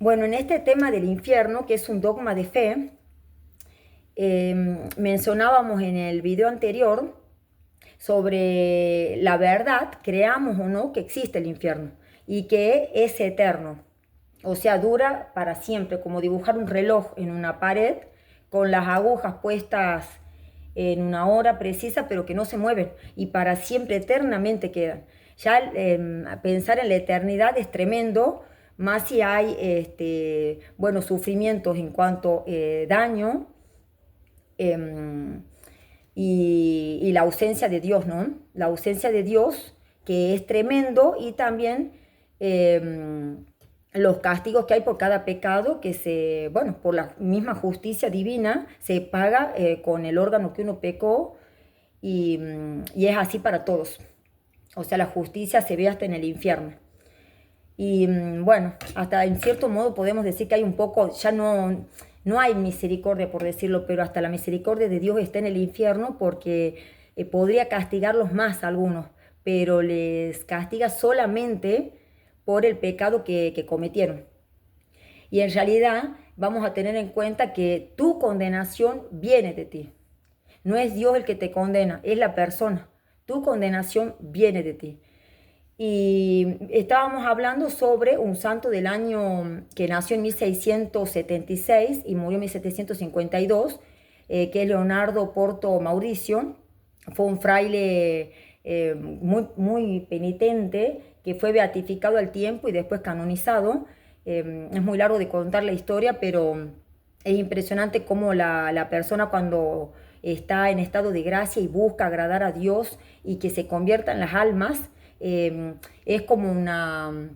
Bueno, en este tema del infierno, que es un dogma de fe, mencionábamos en el video anterior sobre la verdad, creamos o no que existe el infierno y que es eterno, o sea, dura para siempre, como dibujar un reloj en una pared con las agujas puestas en una hora precisa, pero que no se mueven y para siempre, eternamente quedan. Ya pensar en la eternidad es tremendo, más si hay bueno, sufrimientos en cuanto daño eh, y la ausencia de Dios, ¿no? La ausencia de Dios, que es tremendo, y también eh, los castigos que hay por cada pecado, que bueno, por la misma justicia divina, se paga con el órgano que uno pecó, y es así para todos. O sea, la justicia se ve hasta en el infierno. Y bueno, hasta en cierto modo podemos decir que hay un poco, ya no hay misericordia por decirlo, pero hasta la misericordia de Dios está en el infierno porque podría castigarlos más a algunos, pero les castiga solamente por el pecado que cometieron. Y en realidad vamos a tener en cuenta que tu condenación viene de ti. No es Dios el que te condena, es la persona. Tu condenación viene de ti. Y estábamos hablando sobre un santo del año que nació en 1676 y murió en 1752, que es Leonardo Porto Mauricio. Fue un fraile muy penitente que fue beatificado al tiempo y después canonizado. Es muy largo de contar la historia, pero es impresionante cómo la persona cuando está en estado de gracia y busca agradar a Dios y que se conviertan las almas, es como una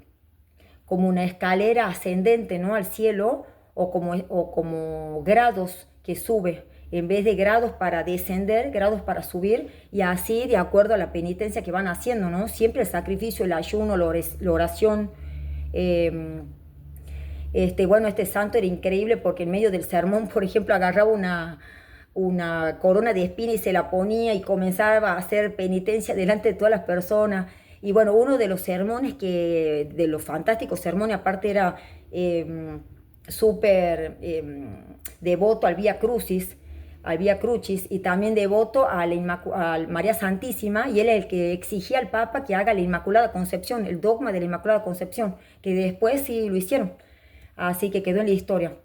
escalera ascendente, ¿no?, al cielo, o como grados que sube, en vez de grados para descender, grados para subir, y así de acuerdo a la penitencia que van haciendo, ¿no? Siempre el sacrificio, el ayuno, la oración. Eh, bueno, este santo era increíble porque en medio del sermón, por ejemplo, agarraba una corona de espina y se la ponía y comenzaba a hacer penitencia delante de todas las personas. Y bueno, uno de los sermones de los fantásticos sermones, aparte era súper devoto al Vía Crucis, y también devoto a María Santísima, y él es el que exigía al Papa que haga la Inmaculada Concepción, el dogma de la Inmaculada Concepción, que después sí lo hicieron, así que quedó en la historia.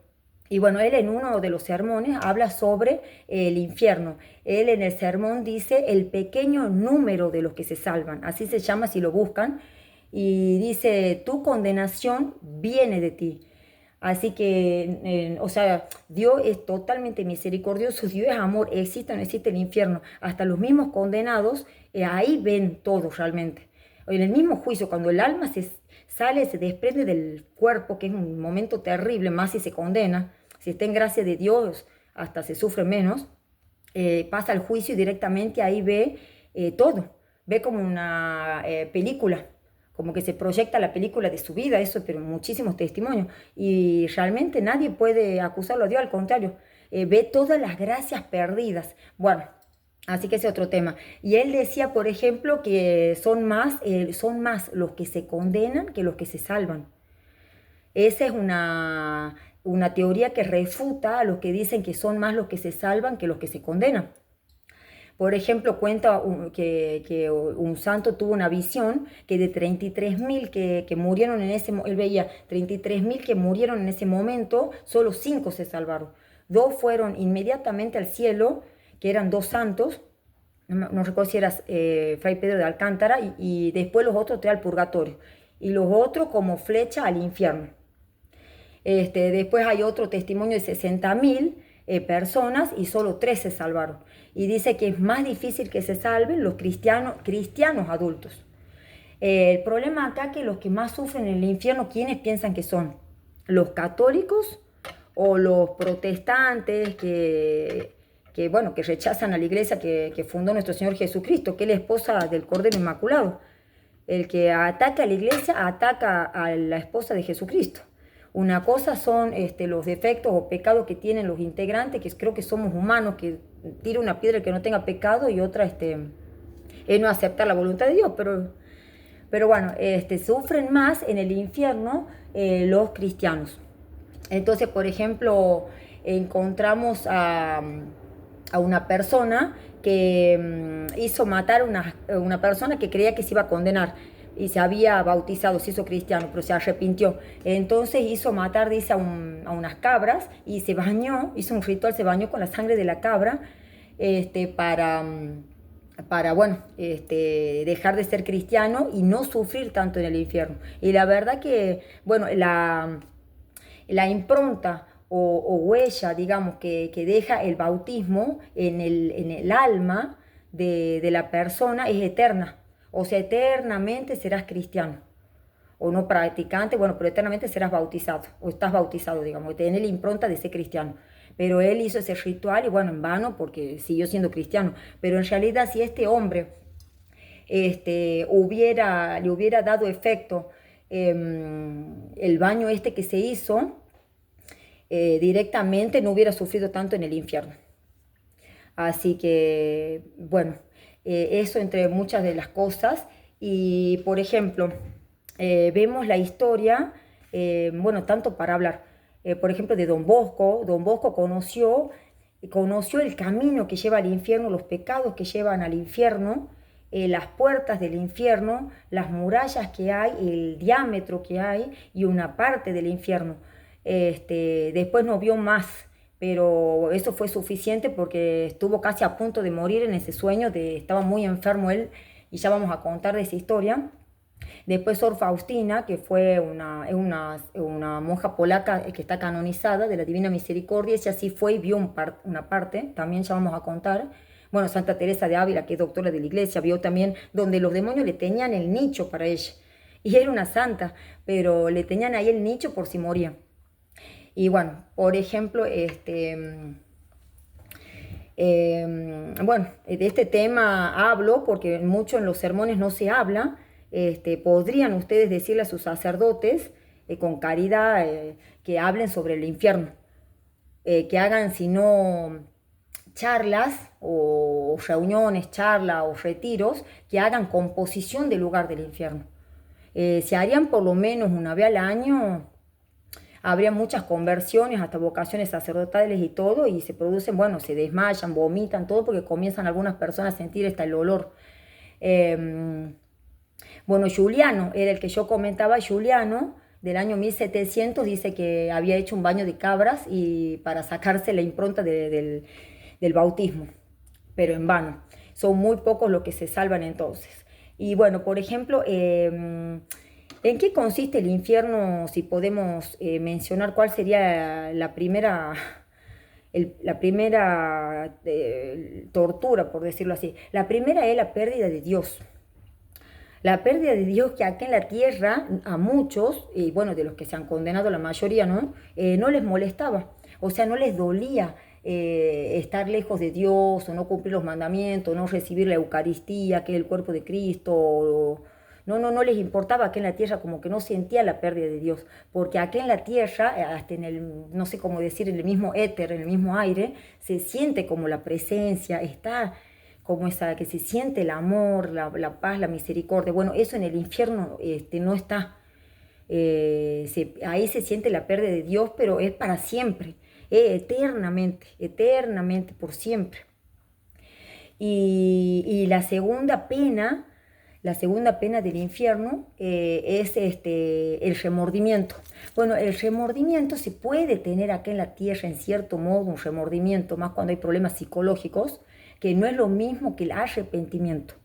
Y bueno, él en uno de los sermones habla sobre el infierno. Él en el sermón dice el pequeño número de los que se salvan, así se llama si lo buscan, y dice, tu condenación viene de ti. Así que, o sea, Dios es totalmente misericordioso, Dios es amor, existe o no existe el infierno. Hasta los mismos condenados, ahí ven todo realmente. En el mismo juicio, cuando el alma sale, se desprende del cuerpo, que es un momento terrible, más si se condena, si está en gracia de Dios, hasta se sufre menos, pasa al juicio y directamente ahí ve todo, ve como una película, como que se proyecta la película de su vida, eso, pero muchísimos testimonios, y realmente nadie puede acusarlo a Dios, al contrario, ve todas las gracias perdidas. Bueno, así que ese es otro tema. Y él decía, por ejemplo, que son más los que se condenan que los que se salvan. Esa es una teoría que refuta a los que dicen que son más los que se salvan que los que se condenan. Por ejemplo, cuenta que un santo tuvo una visión que de 33.000 que murieron en ese momento, él veía 33.000 que murieron en ese momento, solo 5 se salvaron. 2 fueron inmediatamente al cielo, que eran 2 santos, no recuerdo si era Fray Pedro de Alcántara, y después los otros 3 al purgatorio, y los otros como flecha al infierno. Después hay otro testimonio de 60.000 personas y solo 3 se salvaron. Y dice que es más difícil que se salven los cristianos adultos. El problema acá es que los que más sufren en el infierno, ¿quiénes piensan que son? ¿Los católicos o los protestantes bueno, que rechazan a la iglesia que fundó nuestro Señor Jesucristo, que es la esposa del Cordero Inmaculado? El que ataca a la iglesia ataca a la esposa de Jesucristo. Una cosa son los defectos o pecados que tienen los integrantes, que creo que somos humanos, que tira una piedra el que no tenga pecado, y otra es no aceptar la voluntad de Dios. Pero bueno, sufren más en el infierno los cristianos. Entonces, por ejemplo, encontramos a una persona que hizo matar a una persona que creía que se iba a condenar y se había bautizado, se hizo cristiano, pero se arrepintió. Entonces hizo matar, dice, a unas cabras y se bañó, hizo un ritual, se bañó con la sangre de la cabra para bueno, dejar de ser cristiano y no sufrir tanto en el infierno. Y la verdad que, bueno, la impronta o huella, digamos, que deja el bautismo en el alma de la persona es eterna. O sea, eternamente serás cristiano. O no practicante, bueno, pero eternamente serás bautizado. O estás bautizado, digamos, tenés la impronta de ser cristiano. Pero él hizo ese ritual y bueno, en vano porque siguió siendo cristiano. Pero en realidad si este hombre le hubiera dado efecto el baño que se hizo, directamente no hubiera sufrido tanto en el infierno. Así que, bueno, eso entre muchas de las cosas. Y, por ejemplo, vemos la historia, bueno, tanto para hablar, por ejemplo, de Don Bosco. Don Bosco conoció el camino que lleva al infierno, los pecados que llevan al infierno, las puertas del infierno, las murallas que hay, el diámetro que hay y una parte del infierno. Después no vio más, pero eso fue suficiente porque estuvo casi a punto de morir en ese sueño, estaba muy enfermo él, y ya vamos a contar de esa historia. Después Sor Faustina, que fue una monja polaca que está canonizada de la Divina Misericordia, ella sí fue y vio una parte, también ya vamos a contar. Bueno, Santa Teresa de Ávila, que es doctora de la iglesia, vio también donde los demonios le tenían el nicho para ella. Y era una santa, pero le tenían ahí el nicho por si moría. Y bueno, por ejemplo, bueno, de este tema hablo porque mucho en los sermones no se habla. Podrían ustedes decirle a sus sacerdotes con caridad que hablen sobre el infierno, que hagan, si no charlas o reuniones, charlas o retiros, que hagan composición del lugar del infierno. Se harían por lo menos una vez al año. Habría muchas conversiones, hasta vocaciones sacerdotales y todo, y se producen, bueno, se desmayan, vomitan, todo, porque comienzan algunas personas a sentir hasta el olor. Bueno, Juliano, era el que yo comentaba, Juliano, del año 1700, dice que había hecho un baño de cabras y para sacarse la impronta del bautismo, pero en vano. Son muy pocos los que se salvan entonces. Y bueno, por ejemplo, ¿en qué consiste el infierno? Si podemos mencionar cuál sería la primera tortura, por decirlo así. La primera es la pérdida de Dios. La pérdida de Dios, que acá en la tierra a muchos, y bueno, de los que se han condenado la mayoría, ¿no? No les molestaba, o sea, no les dolía estar lejos de Dios o no cumplir los mandamientos, no recibir la Eucaristía, que es el cuerpo de Cristo. No les importaba acá en la tierra, como que no sentía la pérdida de Dios, porque acá en la tierra, hasta en el, no sé cómo decir, en el mismo éter, en el mismo aire, se siente como la presencia, está como esa, que se siente el amor, la paz, la misericordia. Bueno, eso en el infierno no está. Ahí se siente la pérdida de Dios, pero es para siempre, eternamente, eternamente, por siempre. Y la segunda pena del infierno es el remordimiento. Bueno, el remordimiento se puede tener acá en la tierra, en cierto modo, un remordimiento, más cuando hay problemas psicológicos, que no es lo mismo que el arrepentimiento.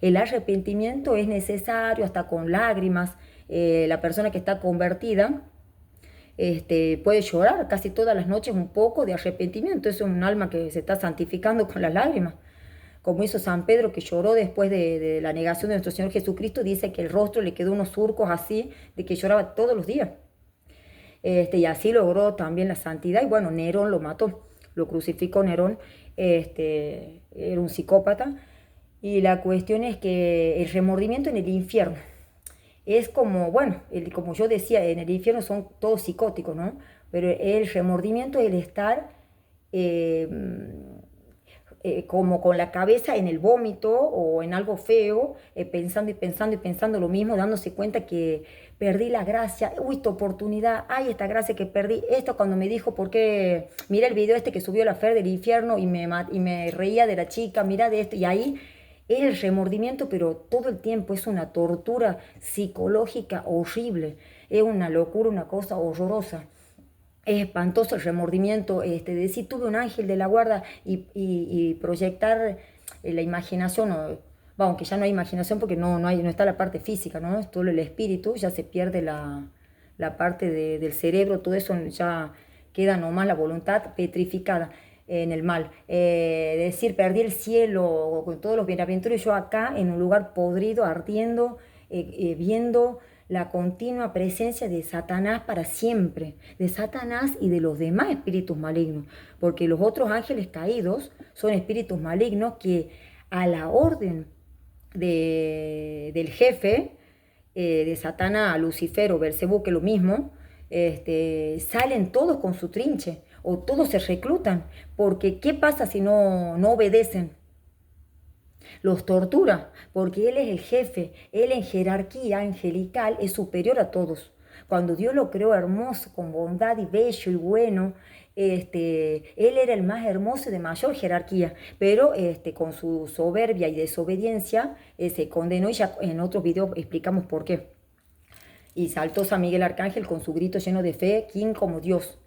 El arrepentimiento es necesario hasta con lágrimas. La persona que está convertida puede llorar casi todas las noches un poco de arrepentimiento. Es un alma que se está santificando con las lágrimas. Como hizo San Pedro, que lloró después de la negación de nuestro Señor Jesucristo, dice que el rostro le quedó unos surcos así, de que lloraba todos los días. Y así logró también la santidad. Y bueno, Nerón lo mató, lo crucificó Nerón. Era un psicópata. Y la cuestión es que el remordimiento en el infierno es como, bueno, como yo decía, en el infierno son todos psicóticos, ¿no? Pero el remordimiento es el estar como con la cabeza en el vómito o en algo feo, pensando y pensando y pensando lo mismo, dándose cuenta que perdí la gracia, uy, esta oportunidad, ay, esta gracia que perdí, esto cuando me dijo, ¿por qué? Mira el video este que subió la Fer del infierno y me reía de la chica, mira de esto, y ahí es el remordimiento, pero todo el tiempo es una tortura psicológica horrible, es una locura, una cosa horrorosa. Es espantoso el remordimiento, de decir, tuve un ángel de la guarda y proyectar la imaginación, bueno, aunque ya no hay imaginación porque no está la parte física, ¿no? Es todo el espíritu, ya se pierde la parte del cerebro, todo eso ya queda nomás la voluntad petrificada en el mal. Decir, perdí el cielo con todos los bienaventurados, yo acá en un lugar podrido, ardiendo, viendo la continua presencia de Satanás para siempre, de Satanás y de los demás espíritus malignos, porque los otros ángeles caídos son espíritus malignos que a la orden del jefe de Satanás, Lucifer o Belcebú, que es lo mismo, salen todos con su trinche o todos se reclutan, porque ¿qué pasa si no obedecen? Los tortura, porque Él es el jefe, Él en jerarquía angelical es superior a todos. Cuando Dios lo creó hermoso, con bondad y bello y bueno, Él era el más hermoso y de mayor jerarquía, pero con su soberbia y desobediencia se condenó y ya en otros videos explicamos por qué. Y saltó San Miguel Arcángel con su grito lleno de fe, ¿quién como Dios?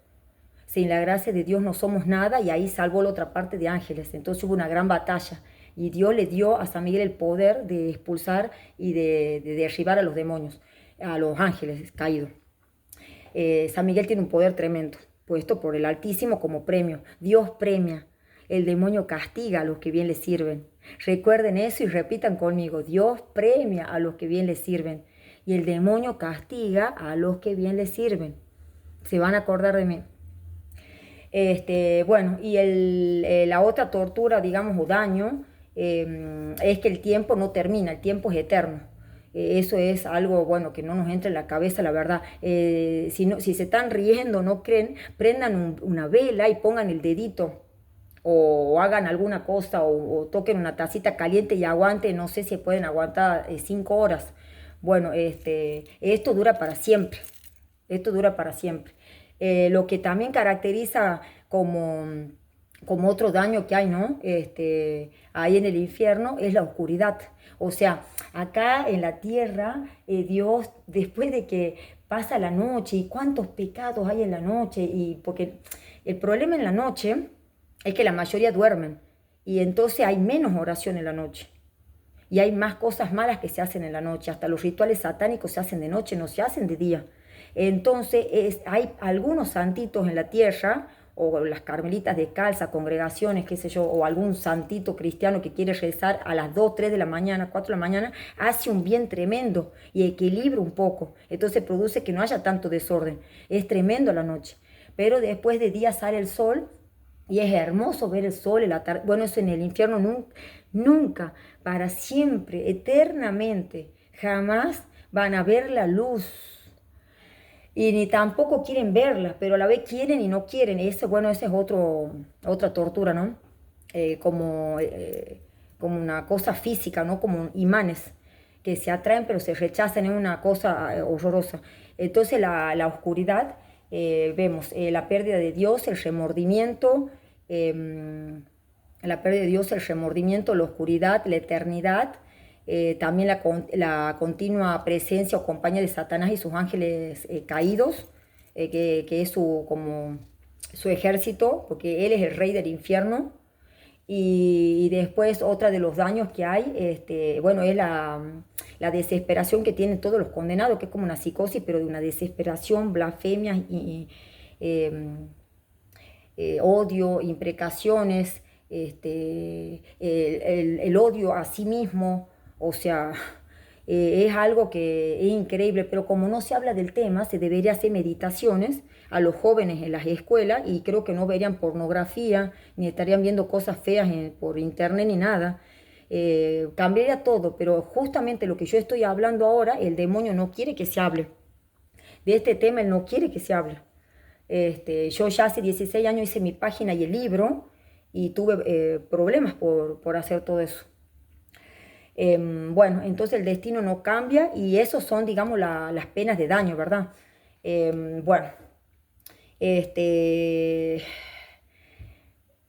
Sin la gracia de Dios no somos nada, y ahí salvó la otra parte de ángeles. Entonces hubo una gran batalla y Dios le dio a San Miguel el poder de expulsar y de derribar a los demonios, a los ángeles caídos. San Miguel tiene un poder tremendo, puesto por el Altísimo como premio. Dios premia, el demonio castiga a los que bien le sirven. Recuerden eso y repitan conmigo, Dios premia a los que bien le sirven y el demonio castiga a los que bien le sirven. Se van a acordar de mí. Bueno, y la otra tortura, digamos, o daño, es que el tiempo no termina, el tiempo es eterno. Eso es algo, bueno, que no nos entra en la cabeza, la verdad. Si se están riendo, no creen, prendan una vela y pongan el dedito o hagan alguna cosa o toquen una tacita caliente y aguanten, no sé si pueden aguantar 5 horas. Bueno, esto dura para siempre, esto dura para siempre. Lo que también caracteriza como otro daño que hay, ¿no? Ahí en el infierno es la oscuridad. O sea, acá en la tierra, Dios, después de que pasa la noche, y cuántos pecados hay en la noche, y porque el problema en la noche es que la mayoría duermen, y entonces hay menos oración en la noche. Y hay más cosas malas que se hacen en la noche. Hasta los rituales satánicos se hacen de noche, no se hacen de día. Entonces hay algunos santitos en la tierra, o las carmelitas descalzas, congregaciones, qué sé yo, o algún santito cristiano que quiere rezar a las 2, 3 de la mañana, 4 de la mañana, hace un bien tremendo y equilibra un poco. Entonces produce que no haya tanto desorden. Es tremendo la noche. Pero después de día sale el sol y es hermoso ver el sol, el atardecer. Bueno, eso en el infierno nunca, nunca, para siempre, eternamente, jamás van a ver la luz y ni tampoco quieren verla, pero a la vez quieren y no quieren. Bueno, esa es otra tortura, ¿no? Como una cosa física, ¿no? Como imanes que se atraen pero se rechazan, es una cosa horrorosa. Entonces la oscuridad, vemos la pérdida de Dios, el remordimiento, la pérdida de Dios, el remordimiento, la oscuridad, la eternidad, también la continua presencia o compañía de Satanás y sus ángeles caídos, que es como su ejército, porque él es el rey del infierno. Y después otra de los daños que hay, bueno, es la desesperación que tienen todos los condenados, que es como una psicosis, pero de una desesperación, blasfemias y odio, imprecaciones, el odio a sí mismo, o sea, es algo que es increíble, pero como no se habla del tema, se debería hacer meditaciones a los jóvenes en las escuelas y creo que no verían pornografía, ni estarían viendo cosas feas por internet ni nada. Cambiaría todo, pero justamente lo que yo estoy hablando ahora, el demonio no quiere que se hable. De este tema él no quiere que se hable. Yo ya hace 16 años hice mi página y el libro, y tuve problemas por hacer todo eso. Bueno, entonces el destino no cambia y esos son, digamos, las penas de daño, ¿verdad? Bueno, este,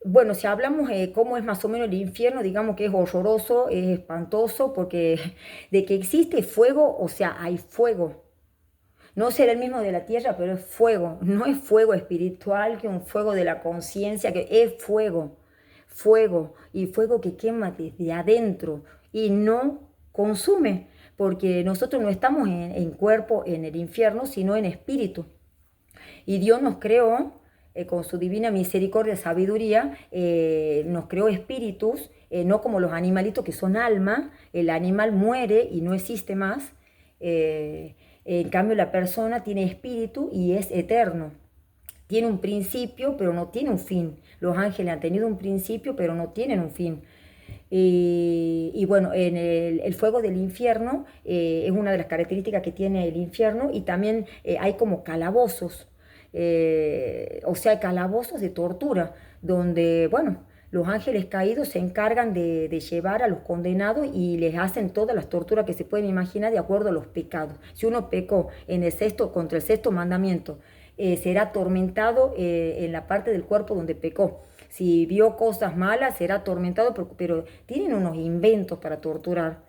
bueno, si hablamos cómo es más o menos el infierno, digamos que es horroroso, es espantoso, porque de que existe fuego, o sea, hay fuego. No será el mismo de la tierra, pero es fuego. No es fuego espiritual, que un fuego de la conciencia, que es fuego. Fuego. Y fuego que quema desde adentro y no consume. Porque nosotros no estamos en cuerpo en el infierno, sino en espíritu. Y Dios nos creó, con su divina misericordia y sabiduría, nos creó espíritus, no como los animalitos que son alma. El animal muere y no existe más. En cambio, la persona tiene espíritu y es eterno. Tiene un principio, pero no tiene un fin. Los ángeles han tenido un principio, pero no tienen un fin. Y bueno, en el fuego del infierno es una de las características que tiene el infierno, y también hay como calabozos, o sea, calabozos de tortura, donde, bueno, los ángeles caídos se encargan de llevar a los condenados y les hacen todas las torturas que se pueden imaginar de acuerdo a los pecados. Si uno pecó en el sexto, contra el sexto mandamiento, será atormentado en la parte del cuerpo donde pecó. Si vio cosas malas, será atormentado, pero tienen unos inventos para torturar,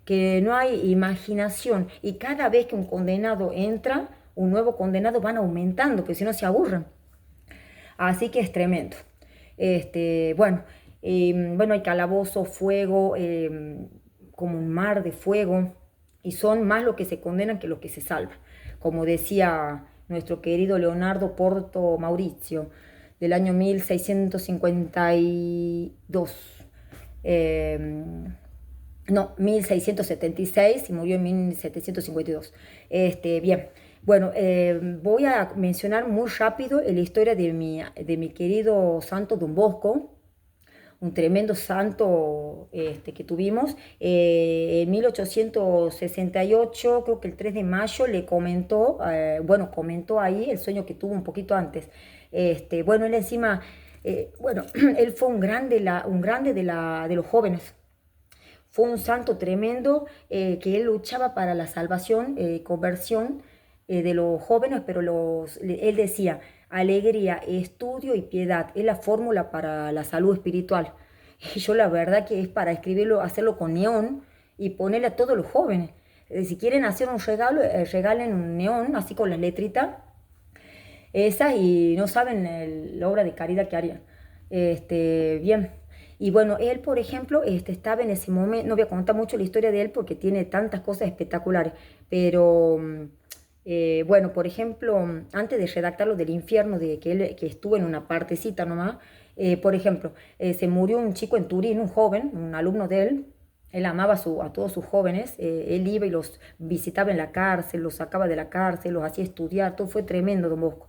que no hay imaginación. Y cada vez que un condenado entra, un nuevo condenado, van aumentando, porque si no se aburren. Así que es tremendo. Bueno, bueno, hay calabozo, fuego, como un mar de fuego, y son más los que se condenan que los que se salvan. Como decía nuestro querido Leonardo Porto Mauricio, del año 1652. No, 1676, y murió en 1752. Bien, bueno, voy a mencionar muy rápido la historia de mi querido santo Don Bosco, un tremendo santo que tuvimos. En 1868, creo que el 3 de mayo, le comentó, bueno, comentó ahí el sueño que tuvo un poquito antes. Bueno, él encima, bueno, él fue un grande de los jóvenes. Fue un santo tremendo, que él luchaba para la salvación, conversión de los jóvenes, pero él decía: alegría, estudio y piedad es la fórmula para la salud espiritual. Y yo la verdad que es para escribirlo, hacerlo con neón y ponerle a todos los jóvenes. Si quieren hacer un regalo, regalen un neón, así con las letritas esas, y no saben la obra de caridad que harían. Bien. Y bueno, él, por ejemplo, estaba en ese momento. No voy a contar mucho la historia de él porque tiene tantas cosas espectaculares, pero bueno, por ejemplo, antes de redactar lo del infierno, de que él que estuvo en una partecita nomás, por ejemplo, se murió un chico en Turín, un joven, un alumno de él. Él amaba a todos sus jóvenes. Él iba y los visitaba en la cárcel, los sacaba de la cárcel, los hacía estudiar. Todo fue tremendo, Don Bosco.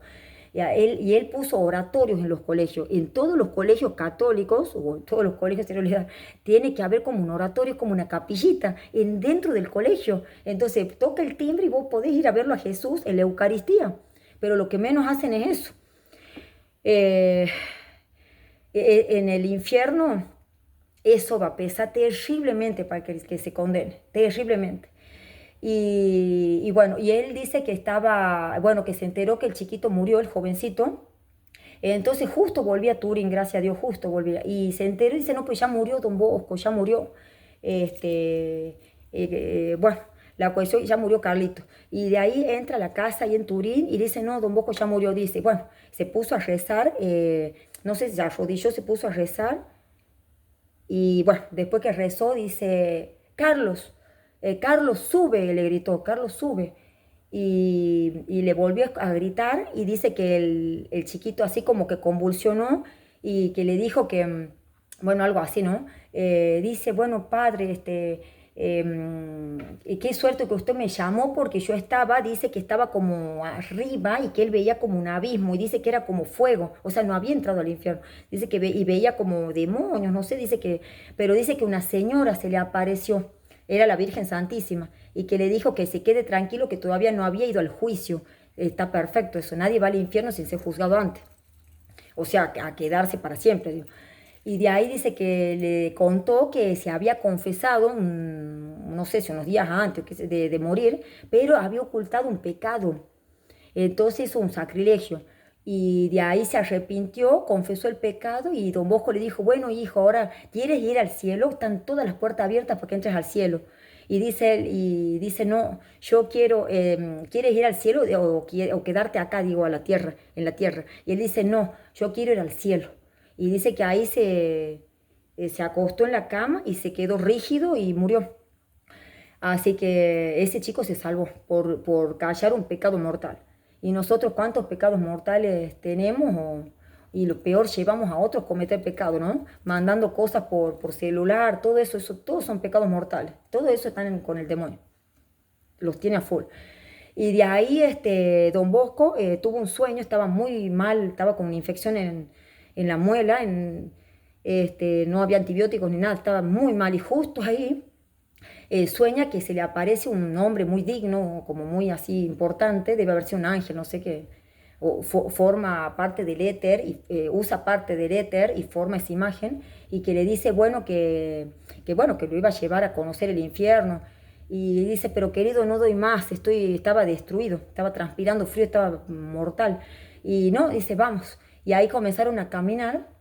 Y él puso oratorios en los colegios. En todos los colegios católicos, o en todos los colegios en realidad, tiene que haber como un oratorio, como una capillita dentro del colegio. Entonces toca el timbre y vos podés ir a verlo a Jesús en la Eucaristía. Pero lo que menos hacen es eso. Eh, en el infierno eso va a pesar terriblemente para que se condene, terriblemente. Y bueno, y él dice que estaba, bueno, que se enteró que el chiquito murió, el jovencito. Entonces justo volví a Turín, gracias a Dios, justo volví. Y se enteró y dice: no, pues ya murió Don Bosco, ya murió. Bueno, la cuestión, ya murió Carlito. Y de ahí entra a la casa ahí en Turín y dice: no, Don Bosco ya murió. Dice, bueno, se puso a rezar, no sé si se arrodilló, se puso a rezar. Y bueno, después que rezó, dice: Carlos, Carlos, sube, le gritó: Carlos, sube. Y le volvió a gritar, y dice que el chiquito así como que convulsionó, y que le dijo que, bueno, algo así, ¿no? Dice: bueno, padre, qué suerte que usted me llamó, porque yo estaba, dice que estaba como arriba y que él veía como un abismo, y dice que era como fuego, o sea, no había entrado al infierno. Dice que y veía como demonios, no sé, dice que, pero dice que una señora se le apareció, era la Virgen Santísima, y que le dijo que se quede tranquilo, que todavía no había ido al juicio. Está perfecto eso, nadie va al infierno sin ser juzgado antes, o sea, a quedarse para siempre, digo. Y de ahí dice que le contó que se había confesado, no sé si unos días antes de morir, pero había ocultado un pecado. Entonces hizo un sacrilegio. Y de ahí se arrepintió, confesó el pecado y don Bosco le dijo, bueno hijo, ahora quieres ir al cielo, están todas las puertas abiertas para que entres al cielo. Y dice él, y dice, no, yo quiero, ¿quieres ir al cielo o quedarte acá, digo, a la tierra, en la tierra? Y él dice, no, yo quiero ir al cielo. Y dice que ahí se acostó en la cama y se quedó rígido y murió. Así que ese chico se salvó por callar un pecado mortal. Y nosotros cuántos pecados mortales tenemos y lo peor llevamos a otros a cometer pecado, ¿no? Mandando cosas por celular, todo eso, todos son pecados mortales. Todo eso están con el demonio. Los tiene a full. Y de ahí don Bosco tuvo un sueño, estaba muy mal, estaba con una infección en la muela, no había antibióticos ni nada, estaba muy mal y justo ahí sueña que se le aparece un hombre muy digno, como muy así importante, debe haber sido un ángel, no sé qué, o forma parte del éter, usa parte del éter y forma esa imagen, y que le dice, bueno, bueno, que lo iba a llevar a conocer el infierno, y dice, pero querido, no doy más, estaba destruido, estaba transpirando frío, estaba mortal, y no, dice, vamos, y ahí comenzaron a caminar,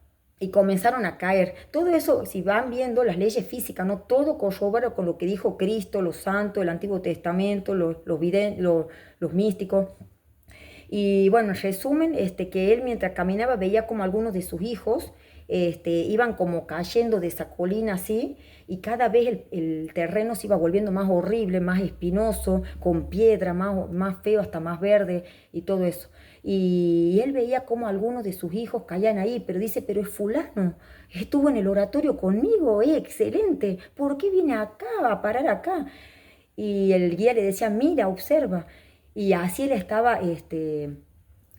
y comenzaron a caer. Todo eso, si van viendo las leyes físicas, ¿no? Todo corrobora con lo que dijo Cristo, los santos, el Antiguo Testamento, los místicos. Y bueno, en resumen, que él mientras caminaba veía como algunos de sus hijos iban como cayendo de esa colina así, y cada vez el terreno se iba volviendo más horrible, más espinoso, con piedra, más feo, hasta más verde y todo eso. Y él veía como algunos de sus hijos caían ahí, pero dice, pero es fulano, estuvo en el oratorio conmigo, excelente, ¿por qué viene acá, a parar acá? Y el guía le decía, mira, observa. Y así él estaba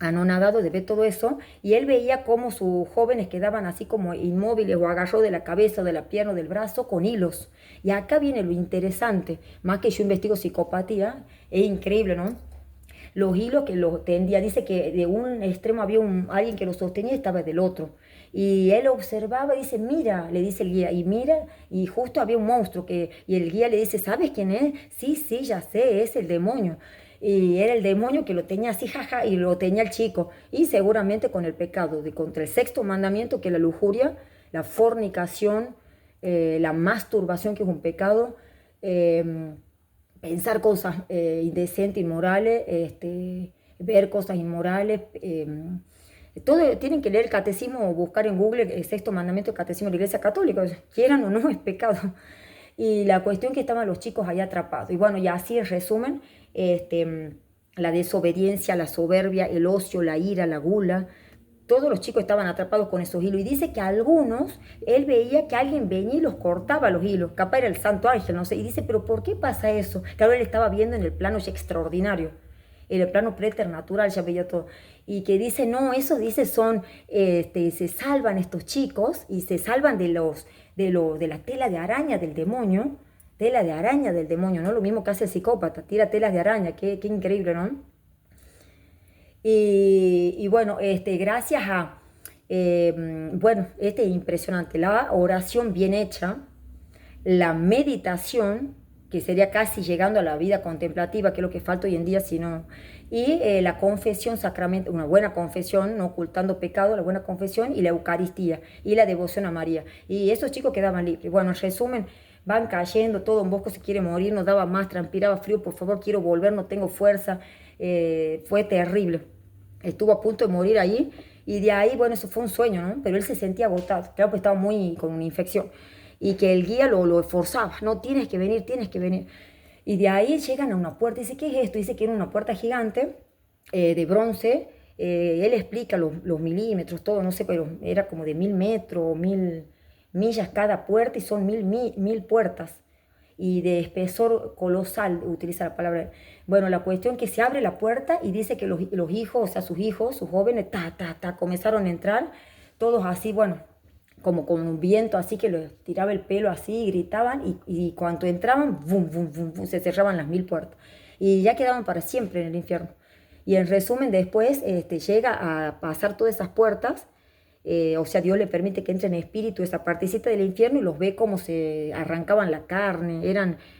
anonadado de ver todo eso, y él veía cómo sus jóvenes quedaban así como inmóviles o agarrados de la cabeza, de la pierna, del brazo, con hilos. Y acá viene lo interesante, más que yo investigo psicopatía, es increíble, ¿no? Los hilos que los tendía, dice que de un extremo había alguien que lo sostenía y estaba del otro. Y él observaba y dice, mira, le dice el guía, y mira, y justo había un monstruo y el guía le dice, ¿sabes quién es? Sí, sí, ya sé, es el demonio. Y era el demonio que lo tenía así, jaja, y lo tenía el chico. Y seguramente con el pecado, contra el sexto mandamiento, que es la lujuria, la fornicación, la masturbación, que es un pecado, eh, pensar cosas indecentes, inmorales, ver cosas inmorales. Todo, tienen que leer el catecismo o buscar en Google el sexto mandamiento del catecismo de la Iglesia Católica, quieran o no, es pecado. Y la cuestión que estaban los chicos ahí atrapados. Y bueno, y así en resumen, la desobediencia, la soberbia, el ocio, la ira, la gula, todos los chicos estaban atrapados con esos hilos. Y dice que algunos, él veía que alguien venía y los cortaba los hilos. Capaz era el santo ángel, no sé. Y dice, pero ¿por qué pasa eso? Claro, él estaba viendo en el plano ya extraordinario, en el plano preternatural, ya veía todo. Y que dice, no, eso dice son, se salvan estos chicos y se salvan de la tela de araña del demonio. Tela de araña del demonio, ¿no? Lo mismo que hace el psicópata, tira telas de araña, qué increíble, ¿no? Y bueno, gracias a, bueno, es impresionante, la oración bien hecha, la meditación, que sería casi llegando a la vida contemplativa, que es lo que falta hoy en día, sino, y la confesión sacramento, una buena confesión, no ocultando pecado, la buena confesión, y la Eucaristía, y la devoción a María. Y esos chicos quedaban libres. Bueno, en resumen, van cayendo, todo un Bosco se quiere morir, no daba más, transpiraba frío, por favor, quiero volver, no tengo fuerza. Fue terrible. Estuvo a punto de morir ahí, y de ahí, bueno, eso fue un sueño, ¿no? Pero él se sentía agotado, claro, pues estaba muy con una infección, y que el guía lo esforzaba, no, tienes que venir, tienes que venir. Y de ahí llegan a una puerta, dice, ¿qué es esto? Dice que era una puerta gigante, de bronce, él explica los milímetros, todo, no sé, pero era como de 1000 metros, 1000 millas cada puerta, y son mil puertas, y de espesor colosal, utiliza la palabra. Bueno, la cuestión que se abre la puerta y dice que los hijos, o sea, sus hijos, sus jóvenes, comenzaron a entrar, todos así, bueno, como con un viento así que les tiraba el pelo así, y gritaban, y cuando entraban, bum, bum, bum, bum, se cerraban las 1000 puertas. Y ya quedaban para siempre en el infierno. Y en resumen, después llega a pasar todas esas puertas, o sea, Dios le permite que entre en espíritu esa partecita del infierno y los ve como se arrancaban la carne,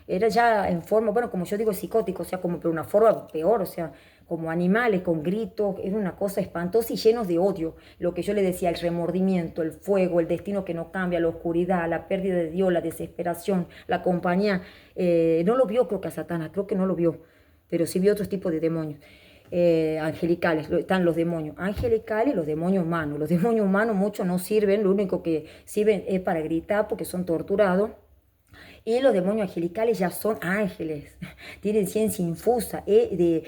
era ya en forma, bueno, como yo digo, psicótico, o sea, como pero una forma peor, o sea, como animales, con gritos, era una cosa espantosa y llenos de odio, lo que yo le decía, el remordimiento, el fuego, el destino que no cambia, la oscuridad, la pérdida de Dios, la desesperación, la compañía, no lo vio creo que a Satanás, creo que no lo vio, pero sí vio otros tipos de demonios. Angelicales, están los demonios angelicales y los demonios humanos. Los demonios humanos muchos no sirven, lo único que sirven es para gritar porque son torturados. Y los demonios angelicales ya son ángeles, tienen ciencia infusa, ellos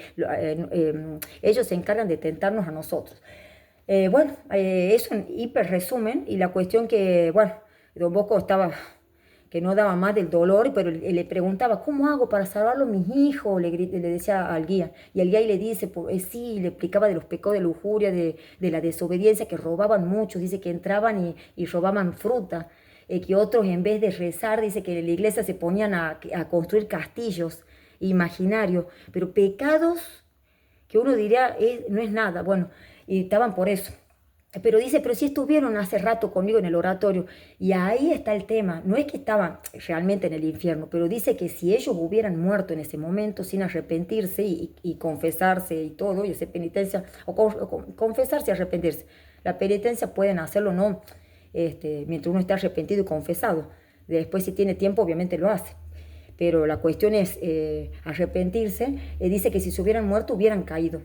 se encargan de tentarnos a nosotros. Bueno, es un hiper resumen y la cuestión que, bueno, Don Bosco estaba que no daba más del dolor, pero le preguntaba, ¿cómo hago para salvarlo mis hijos? Le decía al guía. Y el guía le dice, pues, sí, le explicaba de los pecados de lujuria, de la desobediencia, que robaban mucho, dice que entraban y robaban fruta, que otros en vez de rezar, dice que en la iglesia se ponían a construir castillos imaginarios, pero pecados que uno diría no es nada, bueno, y estaban por eso. Pero dice, pero si estuvieron hace rato conmigo en el oratorio, y ahí está el tema, no es que estaban realmente en el infierno, pero dice que si ellos hubieran muerto en ese momento sin arrepentirse y confesarse y todo, y hacer penitencia, confesarse y arrepentirse, la penitencia pueden hacerlo, no, mientras uno está arrepentido y confesado, después si tiene tiempo obviamente lo hace. Pero la cuestión es arrepentirse, dice que si se hubieran muerto hubieran caído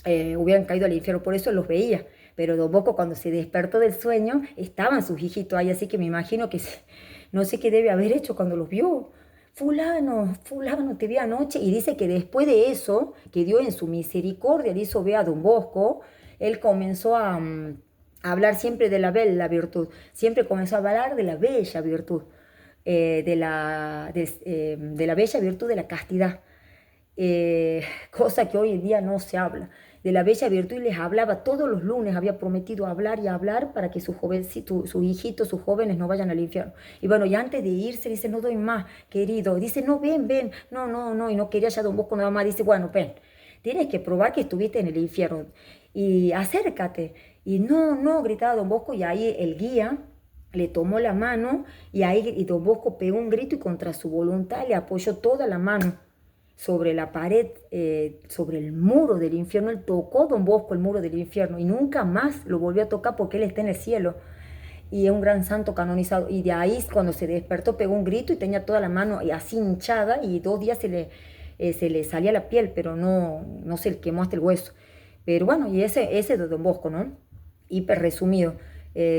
al infierno, por eso los veía. Pero Don Bosco cuando se despertó del sueño, estaban sus hijitos ahí, así que me imagino que no sé qué debe haber hecho cuando los vio. Fulano, te vi anoche. Y dice que después de eso, que Dios en su misericordia le hizo ver a Don Bosco, él comenzó a hablar siempre de la bella virtud, siempre comenzó a hablar de la bella virtud, de la bella virtud de la castidad, cosa que hoy en día no se habla de la bella virtud y les hablaba todos los lunes, había prometido hablar y hablar para que sus hijitos, sus jóvenes no vayan al infierno. Y bueno, y antes de irse dice, no doy más, querido. Dice, no, ven, no, y no quería ya Don Bosco nada más. Dice, bueno, ven, tienes que probar que estuviste en el infierno y acércate. Y no, gritaba Don Bosco y ahí el guía le tomó la mano y Don Bosco pegó un grito y contra su voluntad le apoyó toda la mano sobre la pared, sobre el muro del infierno. Él tocó Don Bosco el muro del infierno y nunca más lo volvió a tocar porque él está en el cielo y es un gran santo canonizado. Y de ahí cuando se despertó pegó un grito y tenía toda la mano así hinchada y 2 días se le salía la piel, pero no se le quemó hasta el hueso. Pero bueno, y ese de Don Bosco, ¿no? Hiper resumido.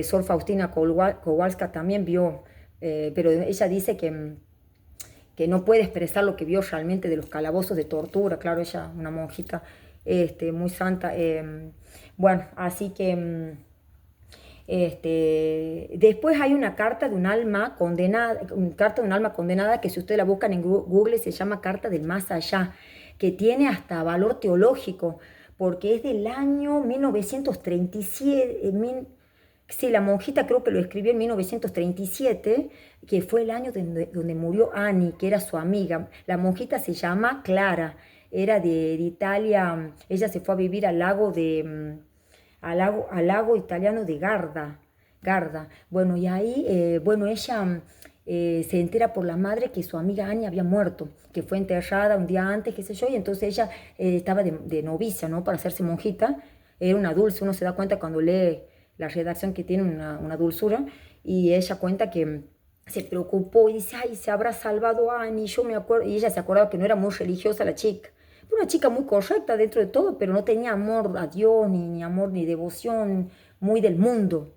Sor Faustina Kowalska también vio, pero ella dice que no puede expresar lo que vio realmente de los calabozos de tortura, claro, ella, una monjita muy santa. Bueno, así que después hay una carta de un alma condenada, que si ustedes la buscan en Google se llama Carta del Más Allá, que tiene hasta valor teológico, porque es del año 1937, sí, la monjita creo que lo escribió en 1937, que fue el año donde murió Annie, que era su amiga. La monjita se llama Clara, era de Italia, ella se fue a vivir al lago italiano de Garda. Bueno, y ahí, ella se entera por la madre que su amiga Annie había muerto, que fue enterrada un día antes, qué sé yo, y entonces ella estaba de novicia, ¿no? Para hacerse monjita. Era una dulce, uno se da cuenta cuando lee la redacción que tiene una dulzura, y ella cuenta que se preocupó y dice, ay, se habrá salvado Annie, yo me acuerdo, y ella se acordaba que no era muy religiosa la chica, una chica muy correcta dentro de todo, pero no tenía amor a Dios, ni amor, ni devoción, muy del mundo,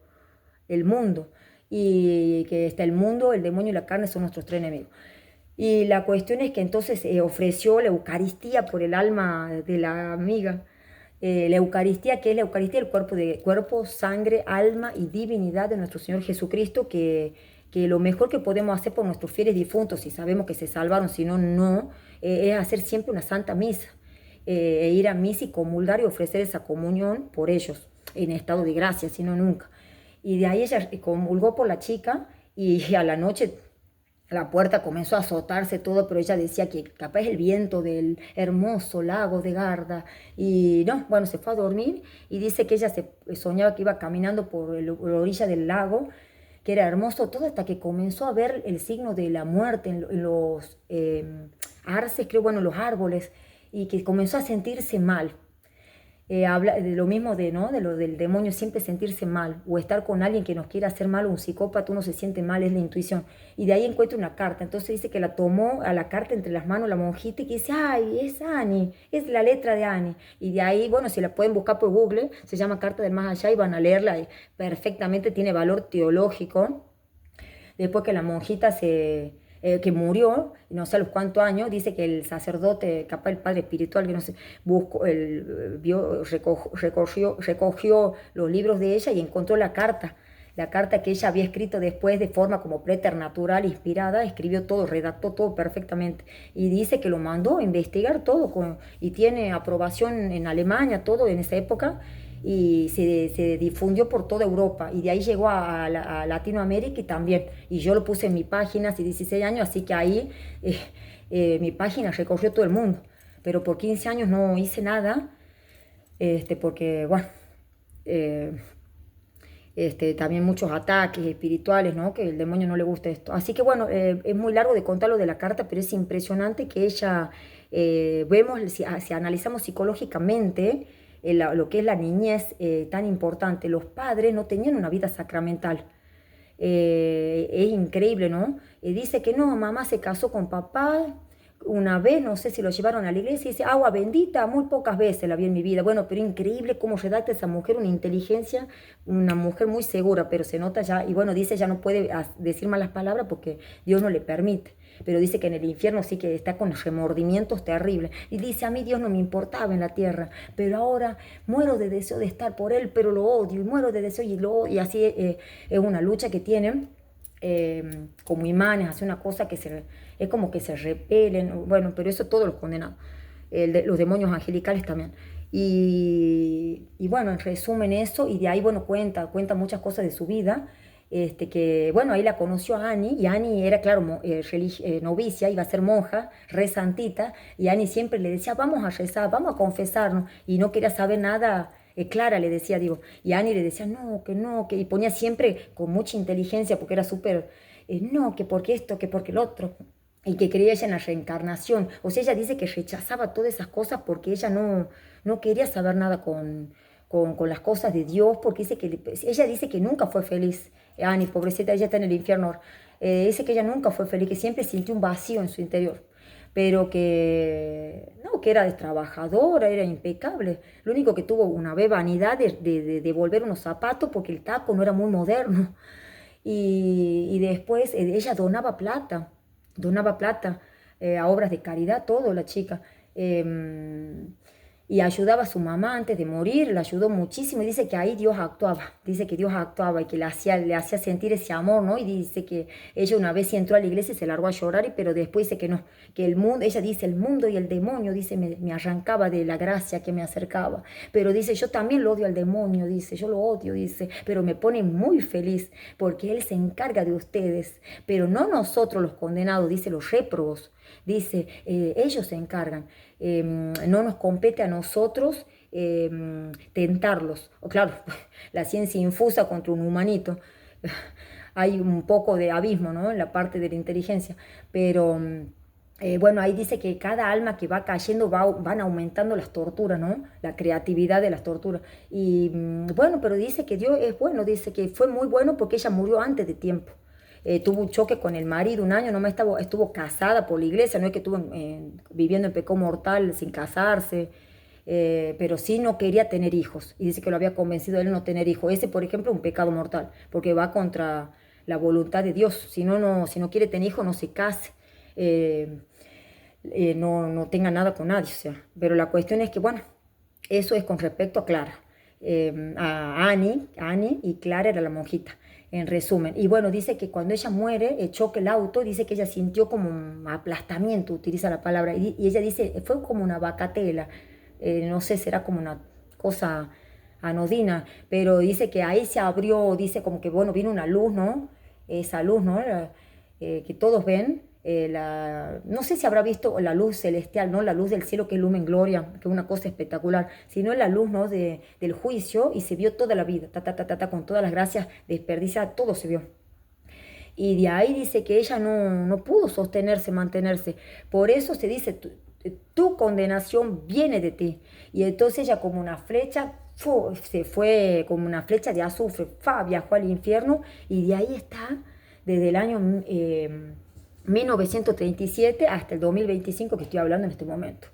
y que está el mundo, el demonio y la carne son nuestros 3 enemigos. Y la cuestión es que entonces ofreció la Eucaristía por el alma de la amiga. La Eucaristía, que es la Eucaristía, el cuerpo, sangre, alma y divinidad de nuestro Señor Jesucristo, que lo mejor que podemos hacer por nuestros fieles difuntos, si sabemos que se salvaron, si no, es hacer siempre una santa misa, ir a misa y comulgar y ofrecer esa comunión por ellos, en estado de gracia, si no nunca. Y de ahí ella comulgó por la chica y a la noche la puerta comenzó a azotarse todo, pero ella decía que capaz el viento del hermoso lago de Garda. Y no, bueno, se fue a dormir y dice que ella se soñaba que iba caminando por la orilla del lago, que era hermoso todo, hasta que comenzó a ver el signo de la muerte en los arces, creo, bueno, los árboles, y que comenzó a sentirse mal. Habla de lo mismo de, ¿no? De lo del demonio, siempre sentirse mal o estar con alguien que nos quiera hacer mal, un psicópata, uno se siente mal, es la intuición. Y de ahí encuentra una carta, entonces dice que la tomó a la carta entre las manos la monjita y que dice, ay, es Annie, es la letra de Annie. Y de ahí, bueno, si la pueden buscar por Google, se llama Carta del Más Allá y van a leerla y perfectamente, tiene valor teológico. Después que la monjita que murió, no sé a los cuántos años, dice que el sacerdote, capaz el padre espiritual, que no sé, buscó, recogió los libros de ella y encontró la carta que ella había escrito después de forma como preternatural, inspirada, escribió todo, redactó todo perfectamente. Y dice que lo mandó a investigar todo y tiene aprobación en Alemania, todo en esa época, y se difundió por toda Europa y de ahí llegó a Latinoamérica y también. Y yo lo puse en mi página hace 16 años, así que ahí mi página recorrió todo el mundo. Pero por 15 años no hice nada, porque, bueno, eh, también muchos ataques espirituales, ¿no? Que el demonio no le gusta esto. Así que bueno, es muy largo de contar lo de la carta, pero es impresionante que ella, vemos, si analizamos psicológicamente, lo que es la niñez tan importante, los padres no tenían una vida sacramental. Es increíble, ¿no? Dice que no, mamá se casó con papá una vez, no sé si lo llevaron a la iglesia, y dice, agua bendita, muy pocas veces la vi en mi vida. Bueno, pero increíble cómo redacta esa mujer, una inteligencia, una mujer muy segura, pero se nota ya, y bueno, dice, ya no puede decir malas palabras porque Dios no le permite. Pero dice que en el infierno sí que está con remordimientos terribles. Y dice, a mí Dios no me importaba en la tierra, pero ahora muero de deseo de estar por Él, pero lo odio, y muero de deseo y lo odio. Y así es una lucha que tienen como imanes, hace una cosa que es como que se repelen, bueno, pero eso todos los condenados, los demonios angelicales también. Y bueno, en resumen eso, y de ahí, bueno, cuenta muchas cosas de su vida, que bueno, ahí la conoció a Annie, y Annie era, claro, novicia, iba a ser monja, re santita, y Annie siempre le decía, vamos a rezar, vamos a confesarnos, y no quería saber nada. Clara le decía, digo, y Annie le decía, no, y ponía siempre con mucha inteligencia, porque era súper, no, que porque esto, que porque el otro, y que creía ella en la reencarnación. O sea, ella dice que rechazaba todas esas cosas porque ella no quería saber nada con las cosas de Dios, porque ella dice que nunca fue feliz. Annie, pobrecita, ella está en el infierno. Dice que ella nunca fue feliz, que siempre sintió un vacío en su interior, pero que no, que era trabajadora, era impecable. Lo único que tuvo una vez vanidad de devolver unos zapatos porque el taco no era muy moderno. Y después ella donaba plata a obras de caridad, todo la chica. Y ayudaba a su mamá antes de morir, la ayudó muchísimo y dice que ahí Dios actuaba, dice que Dios actuaba y que le hacía sentir ese amor, ¿no? Y dice que ella una vez sí entró a la iglesia y se largó a llorar, pero después dice que no, que el mundo, ella dice, el mundo y el demonio, dice, me arrancaba de la gracia que me acercaba, pero dice, yo también lo odio al demonio, dice, yo lo odio, dice, pero me pone muy feliz porque él se encarga de ustedes, pero no nosotros los condenados, dice, los réprobos. Dice, ellos se encargan, no nos compete a nosotros tentarlos. O claro, la ciencia infusa contra un humanito. Hay un poco de abismo, ¿no? En la parte de la inteligencia, pero bueno, ahí dice que cada alma que va cayendo van aumentando las torturas, ¿no? La creatividad de las torturas. Y bueno, pero dice que Dios es bueno, dice que fue muy bueno porque ella murió antes de tiempo. Tuvo un choque con el marido un año, nomás estuvo casada por la iglesia, no es que estuvo viviendo en pecado mortal sin casarse, pero sí no quería tener hijos y dice que lo había convencido a él no tener hijos. Ese, por ejemplo, es un pecado mortal, porque va contra la voluntad de Dios. Si no quiere tener hijos, no se case, no tenga nada con nadie. O sea. Pero la cuestión es que, bueno, eso es con respecto a Clara. A Annie y Clara era la monjita, en resumen. Y bueno, dice que cuando ella muere, choca el auto, dice que ella sintió como un aplastamiento, utiliza la palabra, y ella dice, fue como una bacatela, no sé, será como una cosa anodina, pero dice que ahí se abrió, dice como que, bueno, vino una luz, ¿no? Esa luz, ¿no? que todos ven. No sé si habrá visto la luz celestial, ¿no? La luz del cielo que es Lumen Gloria, que es una cosa espectacular, sino la luz, ¿no? Del juicio, y se vio toda la vida, con todas las gracias desperdiciadas, todo se vio. Y de ahí dice que ella no pudo sostenerse, mantenerse. Por eso se dice, tu condenación viene de ti. Y entonces ella como una flecha, se fue como una flecha de azufre, viajó al infierno, y de ahí está desde el año 1937 hasta el 2025 que estoy hablando en este momento.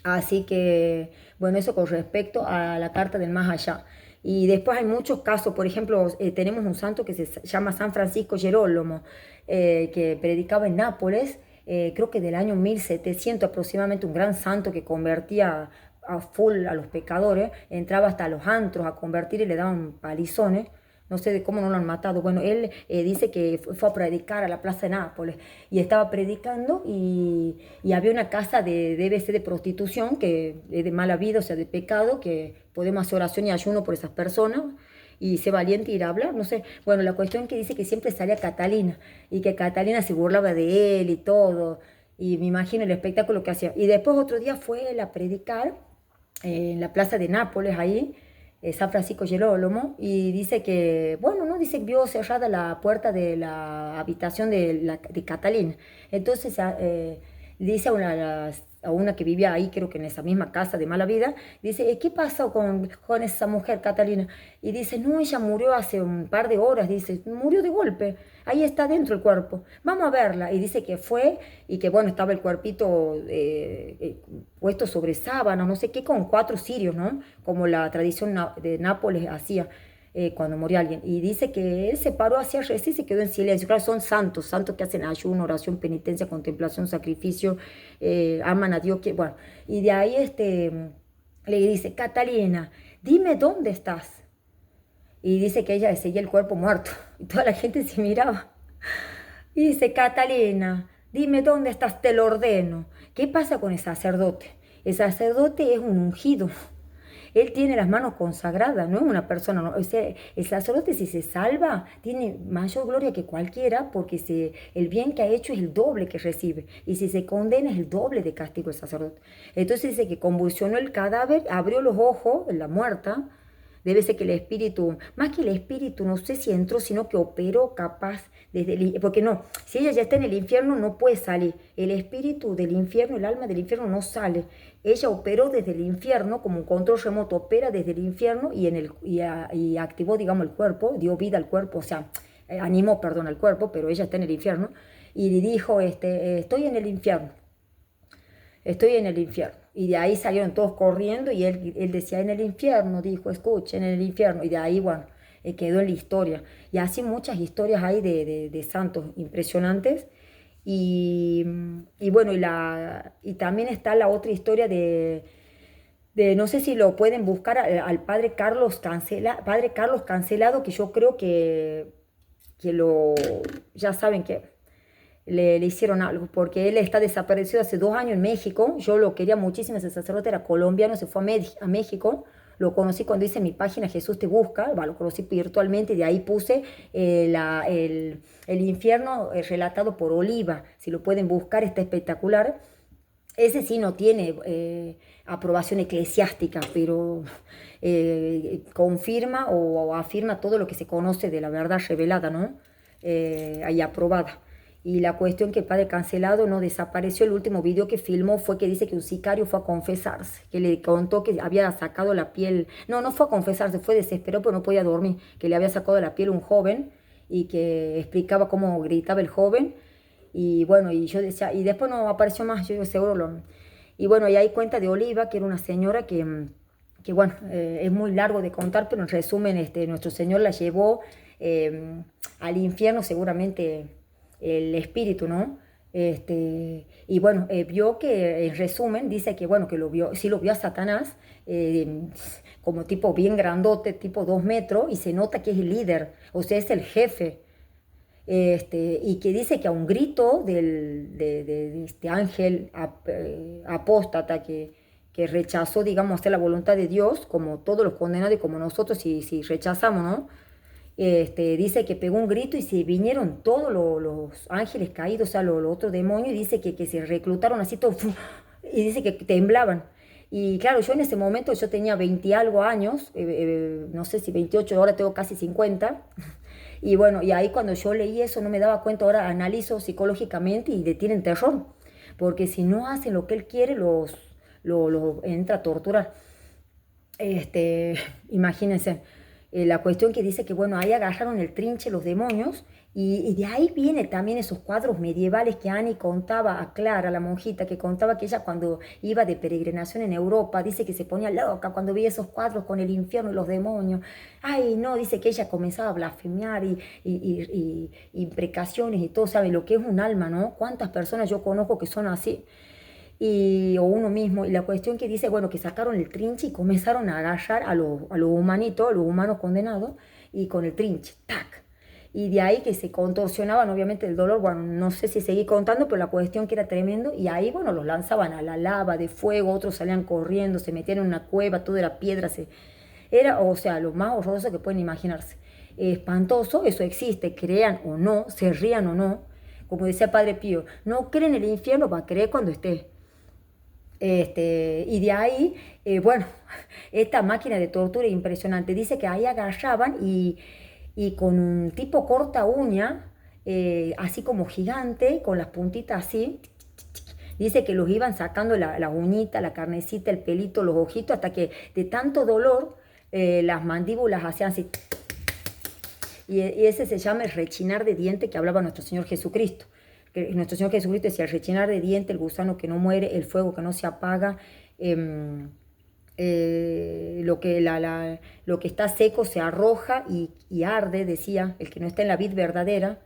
Así que, bueno, eso con respecto a la carta del más allá. Y después hay muchos casos, por ejemplo, tenemos un santo que se llama San Francisco Gerolamo, que predicaba en Nápoles, creo que del año 1700 aproximadamente, un gran santo que convertía a full a los pecadores, entraba hasta los antros a convertir y le daban palizones. No sé de cómo no lo han matado. Bueno, él dice que fue a predicar a la plaza de Nápoles y estaba predicando, y había una casa debe ser de prostitución, que es de mala vida, o sea, de pecado, que podemos hacer oración y ayuno por esas personas y ser valiente y ir a hablar, no sé. Bueno, la cuestión que dice que siempre salía Catalina y que Catalina se burlaba de él y todo, y me imagino el espectáculo que hacía. Y después otro día fue él a predicar en la plaza de Nápoles, ahí, San Francisco Gerolamo, y dice que, bueno, no dice que vio cerrada la puerta de la habitación de Catalina. Entonces dice a una que vivía ahí, creo que en esa misma casa de mala vida, dice, ¿qué pasó con esa mujer, Catalina? Y dice, no, ella murió hace un par de horas, dice, murió de golpe, ahí está dentro el cuerpo, vamos a verla. Y dice que fue, y que bueno, estaba el cuerpito puesto sobre sábana, no sé qué, con 4 cirios, ¿no? Como la tradición de Nápoles hacía cuando moría alguien. Y dice que él se paró hacia rezar y se quedó en silencio. Claro, son santos, santos que hacen ayuno, oración, penitencia, contemplación, sacrificio, aman a Dios. Bueno, y de ahí le dice, Catalina, dime dónde estás. Y dice que ella seguía el cuerpo muerto. Y toda la gente se miraba. Y dice, Catalina, dime dónde estás, te lo ordeno. ¿Qué pasa con el sacerdote? El sacerdote es un ungido. Él tiene las manos consagradas, no es una persona. No. O sea, el sacerdote, si se salva, tiene mayor gloria que cualquiera, porque el bien que ha hecho es el doble que recibe. Y si se condena, es el doble de castigo el sacerdote. Entonces dice que convulsionó el cadáver, abrió los ojos, la muerta. Debe ser que el espíritu, más que el espíritu, no sé si entró, sino que operó capaz desde porque no, si ella ya está en el infierno no puede salir. El espíritu del infierno, el alma del infierno no sale. Ella operó desde el infierno, como un control remoto, opera desde el infierno y activó, digamos, el cuerpo, dio vida al cuerpo, o sea, animó, perdón, al cuerpo, pero ella está en el infierno, y le dijo, estoy en el infierno. Estoy en el infierno. Y de ahí salieron todos corriendo, y él decía, en el infierno, dijo, escuchen, en el infierno. Y de ahí, bueno, quedó en la historia. Y así muchas historias hay de santos impresionantes. Y, y bueno, y también está la otra historia no sé si lo pueden buscar, al padre padre Carlos Cancelado, que yo creo que ya saben que le hicieron algo, porque él está desaparecido hace 2 años en México. Yo lo quería muchísimo, ese sacerdote era colombiano, se fue a México. Lo conocí cuando hice mi página Jesús te busca, lo conocí virtualmente, y de ahí puse el infierno relatado por Oliva. Si lo pueden buscar, está espectacular. Ese sí no tiene aprobación eclesiástica, pero confirma o afirma todo lo que se conoce de la verdad revelada, ¿no? Ahí aprobada. Y la cuestión que el padre Cancelado no desapareció. El último video que filmó fue que dice que un sicario fue a confesarse, que le contó que había sacado la piel. No fue a confesarse, fue desesperado porque no podía dormir, que le había sacado la piel un joven, y que explicaba cómo gritaba el joven. Y bueno, y yo decía, y después no apareció más, yo digo, seguro lo... Y bueno, y hay cuenta de Oliva, que era una señora que bueno, es muy largo de contar, pero en resumen, nuestro Señor la llevó al infierno, seguramente el espíritu, ¿no? Y bueno, vio que, en resumen, dice que bueno, que sí lo vio a Satanás, como tipo bien grandote, tipo 2 metros, y se nota que es el líder, o sea, es el jefe. Y que dice que a un grito de este ángel apóstata que rechazó, digamos, hacer la voluntad de Dios, como todos los condenados y como nosotros si rechazamos, ¿no? Dice que pegó un grito y se vinieron todos los ángeles caídos, o sea, los otros demonios, y dice que se reclutaron así todo, ¡fum! Y dice que temblaban. Y claro, yo en ese momento yo tenía 20 y algo años, no sé si 28, ahora tengo casi 50. Y bueno, y ahí cuando yo leí eso no me daba cuenta, ahora analizo psicológicamente y le tienen terror, porque si no hacen lo que él quiere, los entra a torturar. Este, Imagínense, la cuestión que dice que, bueno, ahí agarraron el trinche los demonios y de ahí viene también esos cuadros medievales que Annie contaba a Clara, la monjita, que contaba que ella cuando iba de peregrinación en Europa, dice que se ponía loca cuando veía esos cuadros con el infierno y los demonios. Ay, no, dice que ella comenzaba a blasfemiar y imprecaciones y todo, ¿sabe lo que es un alma, no? ¿Cuántas personas yo conozco que son así? O uno mismo, y la cuestión que dice, bueno, que sacaron el trinche y comenzaron a agarrar a los humanitos, a los humanos condenados, y con el trinche, tac. Y de ahí que se contorsionaban, obviamente, el dolor, bueno, no sé si seguí contando, pero la cuestión que era tremendo, y ahí, bueno, los lanzaban a la lava de fuego, otros salían corriendo, se metían en una cueva, todo era piedra, era, o sea, lo más horroroso que pueden imaginarse. Espantoso, eso existe, crean o no, se rían o no, como decía Padre Pío, no creen en el infierno, va a creer cuando esté. Y de ahí, bueno, esta máquina de tortura impresionante. Dice que ahí agarraban y con un tipo corta uña, así como gigante, con las puntitas así, dice que los iban sacando la uñita, la carnecita, el pelito, los ojitos, hasta que de tanto dolor las mandíbulas hacían así. Y ese se llama el rechinar de diente que hablaba nuestro Señor Jesucristo. Que nuestro Señor Jesucristo decía, el rechinar de diente, el gusano que no muere, el fuego que no se apaga, lo que está seco se arroja y arde, decía, el que no está en la vid verdadera,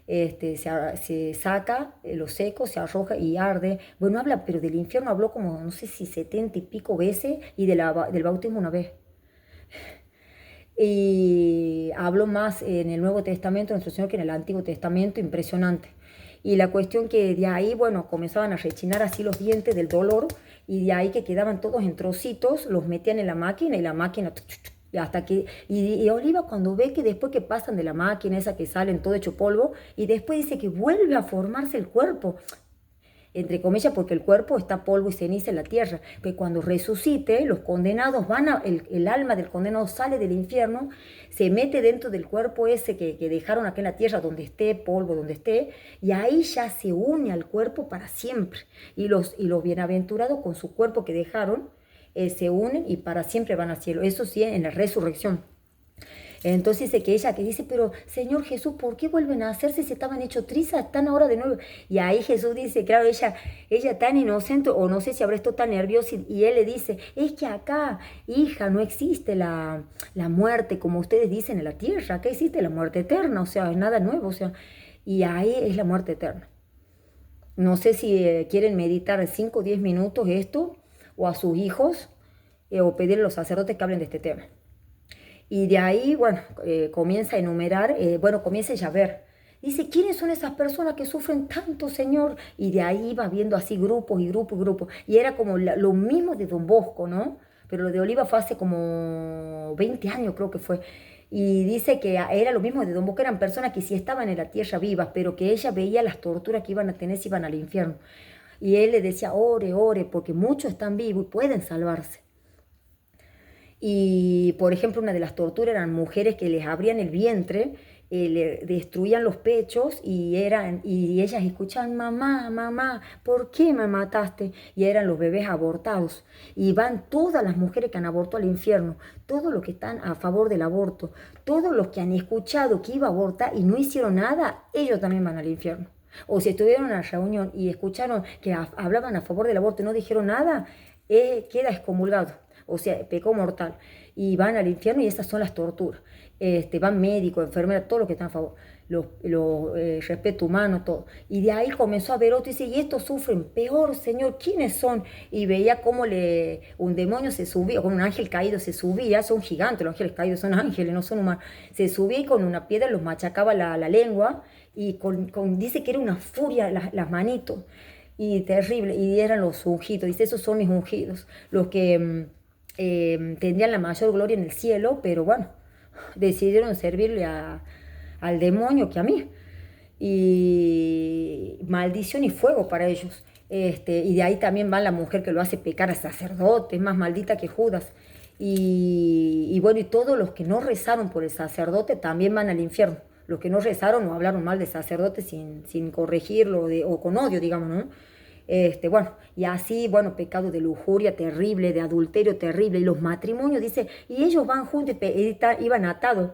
se saca lo seco, se arroja y arde. Bueno, habla, pero del infierno habló como, no sé si 70 y pico veces, y del bautismo una vez. Y hablo más en el Nuevo Testamento de nuestro Señor que en el Antiguo Testamento, impresionante. Y la cuestión que de ahí, bueno, comenzaban a rechinar así los dientes del dolor, y de ahí que quedaban todos en trocitos, los metían en la máquina y la máquina, y hasta que, y Oliva cuando ve que después que pasan de la máquina esa que salen todo hecho polvo, y después dice que vuelve a formarse el cuerpo, entre comillas, porque el cuerpo está polvo y ceniza en la tierra, que cuando resucite, los condenados el alma del condenado sale del infierno, se mete dentro del cuerpo ese que dejaron aquí en la tierra, donde esté, polvo, donde esté, y ahí ya se une al cuerpo para siempre. Y los bienaventurados con su cuerpo que dejaron, se unen y para siempre van al cielo. Eso sí, en la resurrección. Entonces dice que ella que dice, pero Señor Jesús, ¿por qué vuelven a hacerse si estaban hechos trizas? Están ahora de nuevo. Y ahí Jesús dice, claro, ella tan inocente, o no sé si habrá estado tan nerviosa, y él le dice, es que acá, hija, no existe la muerte, como ustedes dicen en la tierra, acá existe la muerte eterna, o sea, es nada nuevo, o sea, y ahí es la muerte eterna. No sé si quieren meditar 5 o 10 minutos esto, o a sus hijos, o pedirle a los sacerdotes que hablen de este tema. Y de ahí, bueno, comienza a enumerar, bueno, comienza ella a ver. Dice, ¿quiénes son esas personas que sufren tanto, Señor? Y de ahí va viendo así grupos y grupos y grupos. Y era como lo mismo de Don Bosco, ¿no? Pero lo de Oliva fue hace como 20 años, creo que fue. Y dice que era lo mismo de Don Bosco, eran personas que sí estaban en la tierra vivas, pero que ella veía las torturas que iban a tener si iban al infierno. Y él le decía, ore, ore, porque muchos están vivos y pueden salvarse. Y, por ejemplo, una de las torturas eran mujeres que les abrían el vientre, le destruían los pechos y ellas escuchaban, mamá, mamá, ¿por qué me mataste? Y eran los bebés abortados. Y van todas las mujeres que han abortado al infierno, todos los que están a favor del aborto, todos los que han escuchado que iba a abortar y no hicieron nada, ellos también van al infierno. O si estuvieron en una reunión y escucharon que hablaban a favor del aborto y no dijeron nada, queda excomulgado, o sea, pecado mortal, y van al infierno, y esas son las torturas. Van médicos, enfermeras, todo lo que están a favor, respeto humano, todo. Y de ahí comenzó a ver otro y dice, y estos sufren peor, Señor, ¿quiénes son? Y veía cómo un demonio se subía, con un ángel caído se subía, son gigantes, los ángeles caídos son ángeles, no son humanos, se subía y con una piedra los machacaba la lengua, y dice que era una furia las manitos, y terrible, y eran los ungidos, dice, esos son mis ungidos, los que tendrían la mayor gloria en el cielo, pero bueno, decidieron servirle al demonio que a mí. Y maldición y fuego para ellos. Y de ahí también va la mujer que lo hace pecar al sacerdote, es más maldita que Judas. Y bueno, y todos los que no rezaron por el sacerdote también van al infierno. Los que no rezaron o hablaron mal del sacerdote sin corregirlo o con odio, digamos, ¿no? Bueno, y así, bueno, pecado de lujuria terrible, de adulterio terrible, y los matrimonios, dice, y ellos van juntos iban atados.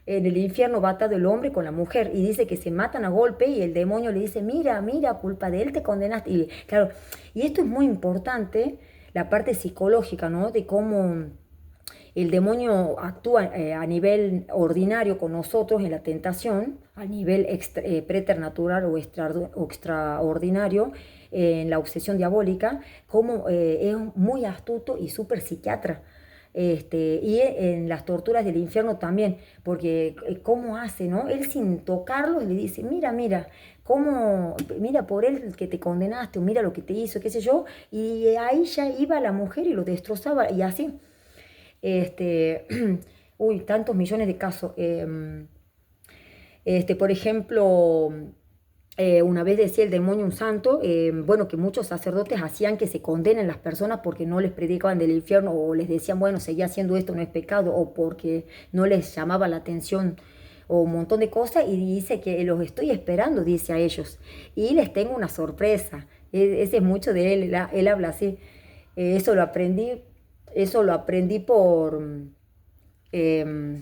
En el infierno va atado el hombre con la mujer y dice que se matan a golpe y el demonio le dice, mira, mira, culpa de él te condenaste. Y claro, y esto es muy importante, la parte psicológica, ¿no? De cómo el demonio actúa a nivel ordinario con nosotros en la tentación, a nivel preternatural o extraordinario en la obsesión diabólica, como es muy astuto y súper psiquiatra. Y en las torturas del infierno también, porque cómo hace, ¿no? Él sin tocarlo le dice, mira, mira, cómo, mira por él que te condenaste, o mira lo que te hizo, qué sé yo, y ahí ya iba la mujer y lo destrozaba, y así. Este, uy, tantos millones de casos. Por ejemplo, una vez decía el demonio un santo, bueno, que muchos sacerdotes hacían que se condenen las personas porque no les predicaban del infierno o les decían, bueno, seguí haciendo esto, no es pecado, o porque no les llamaba la atención o un montón de cosas, y dice que los estoy esperando, dice a ellos, y les tengo una sorpresa. Ese es mucho de él, él habla así. Eso lo aprendí por... em,